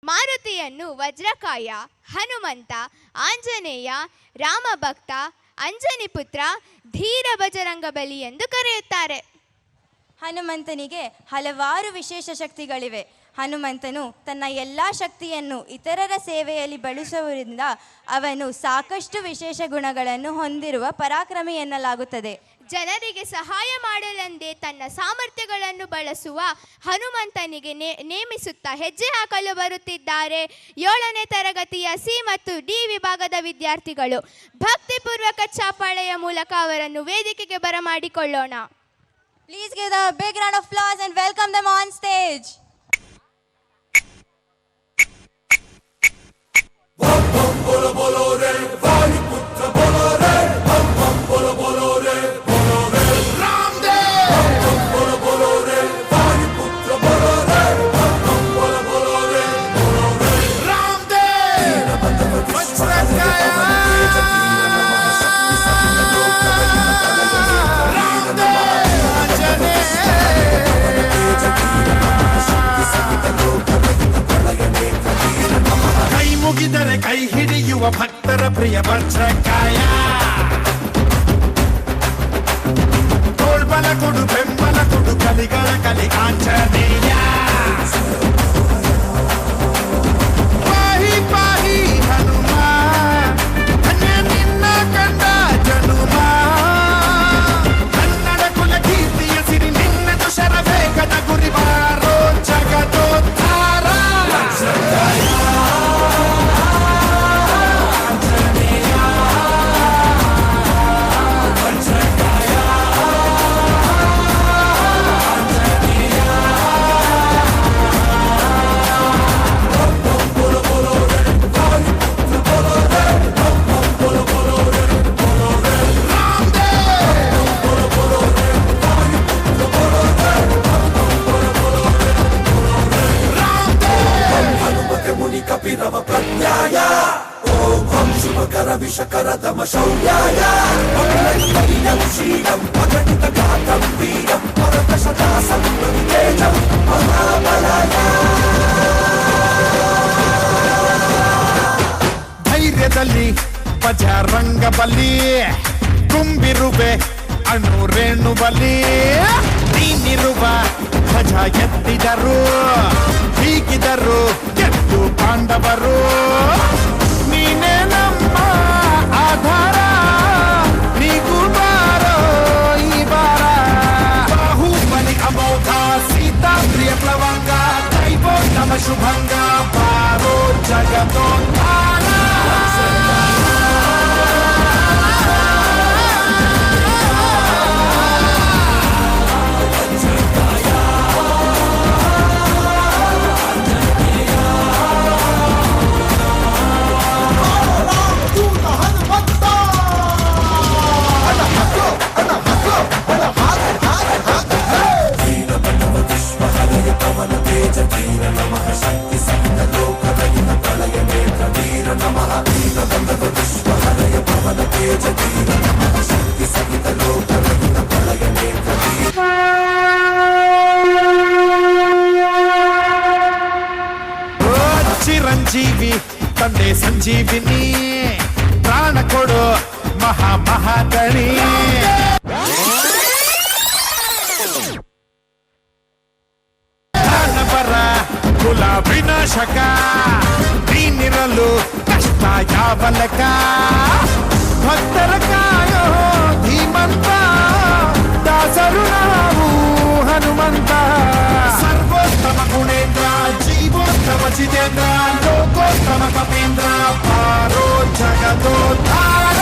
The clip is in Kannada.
ಮಾರುತಿಯನ್ನು ವಜ್ರಕಾಯ, ಹನುಮಂತ, ಆಂಜನೇಯ, ರಾಮಭಕ್ತ, ಅಂಜನಿಪುತ್ರ, ಧೀರ ಬಜರಂಗಬಲಿ ಎಂದು ಕರೆಯುತ್ತಾರೆ. ಹನುಮಂತನಿಗೆ ಹಲವಾರು ವಿಶೇಷ ಶಕ್ತಿಗಳಿವೆ. ಹನುಮಂತನು ತನ್ನ ಎಲ್ಲ ಶಕ್ತಿಯನ್ನು ಇತರರ ಸೇವೆಯಲ್ಲಿ ಬಳಸುವುದರಿಂದ ಅವನು ಸಾಕಷ್ಟು ವಿಶೇಷ ಗುಣಗಳನ್ನು ಹೊಂದಿರುವ ಪರಾಕ್ರಮಿ ಎನ್ನಲಾಗುತ್ತದೆ. ಜನರಿಗೆ ಸಹಾಯ ಮಾಡಲೆಂದೇ ತನ್ನ ಸಾಮರ್ಥ್ಯಗಳನ್ನು ಬಳಸುವ ಹನುಮಂತನಿಗೆ ನೇಮಿಸುತ್ತಾ ಹೆಜ್ಜೆ ಹಾಕಲು ಬರುತ್ತಿದ್ದಾರೆ 7ನೇ ತರಗತಿಯ ಸಿ ಮತ್ತು ಡಿ ವಿಭಾಗದ ವಿದ್ಯಾರ್ಥಿಗಳು. ಭಕ್ತಿಪೂರ್ವಕ ಚಾಪಾಳೆಯ ಮೂಲಕ ಅವರನ್ನು ವೇದಿಕೆಗೆ ಬರಮಾಡಿಕೊಳ್ಳೋಣ. Please give them a big round of applause and welcome them on stage. Bom bom bolo bolo re, Vali putra bolo re, bom bom bolo bolo re, bolo re. Ramdev. Bom bom bolo bolo re, Vali putra bolo re, bom bom bolo bolo re, bolo re. Ramdev. Vajrakaya. ಕೈ ಮುಗಿದರೆ ಕೈ ಹಿಡಿಯುವ ಭಕ್ತರ ಪ್ರಿಯ ವಜ್ರಕಾಯ, ತೋಳ್ಬಲ ಕೊಡು ಬೆಂಬಲ ಕೊಡು ಕಲಿಗಳ ಕಲಿ ಆಂಜನೇಯ. ಪಾಹಿ ಪಾಹಿ ಹನುಮ, ಧನ್ಯ ನಿನ್ನ ಕಂಡ ಜನುಮ. ಕನ್ನಡ ಕುಲ ಕೀರ್ತಿಯ ಸಿರಿ ನಿನ್ನದು ಶರವೇಗದ ಗುರಿ ಬಾರೋ ಜಗದೋದ್ಧಾರ. ಕಪಿರವ ಪ್ರಜ್ಞಾಯ ಓಂ ಶುಭಕರ ವಿಷಕರ ದಮ ಶೌರ್ಯಾಯ ಮಂಗಳಂ ಶ್ರೀರಂ ಅಘಟಿತ ಗಾತಂ ವೀರಂ ಪರತ ಶತಾಸಂ ತೇಜಂ ಮಹಾಬಲಾಯ. ಧೈರ್ಯದಲ್ಲಿ ಬಜರಂಗ ಬಲಿ, ತುಂಬಿರುವೆ ಅಣುರೇಣು ಬಲಿ. ನೀನಿರುವ ಧ್ವಜ ಎತ್ತಿದರು, ಹೀಗಿದರು ಗೆದ್ದು ಪಾಂಡವರು. ನೀನೇ ನಮ್ಮ ಆಧಾರ, ನೀಗೂ ಬಾರೋ ಈ ಬಾರ. ಬಾಹುಬಲಿ ಅಮೋಘ, ಸೀತಾ ಪ್ರಿಯ ಪ್ಲವಂಗ, ದೈವೋತ್ತಮ ಶುಭಂಗ, ಬಾರೋ ಜಗದೋದ್ಧಾರ. ಚಿರಂಜೀವಿ ತಂದೆ ಸಂಜೀವಿನಿ, ಪ್ರಾಣ ಕೊಡು ಮಹಾ ಮಹಾದಣಿ. ಬರ ಕುಲ ವಿನಾಶಕ, ನೀನಿರಲು ಕಷ್ಟ ಯಾವ ಲೆಕ್ಕ. ಭಕ್ತರ ಕಾಯೋ ಧೀಮಂತ, ದಾಸರು ನಾವು ಹನುಮಂತ. ಸರ್ವೋತ್ತಮ ಗುಣೇಂದ್ರ, ಜೀವೋತ್ತಮ ಜಿತೇಂದ್ರ, ಲೋಕೋತ್ತಮ ಕಪೀಂದ್ರ, ಪಾರೋ ಜಗದೋದ್ಧಾರ.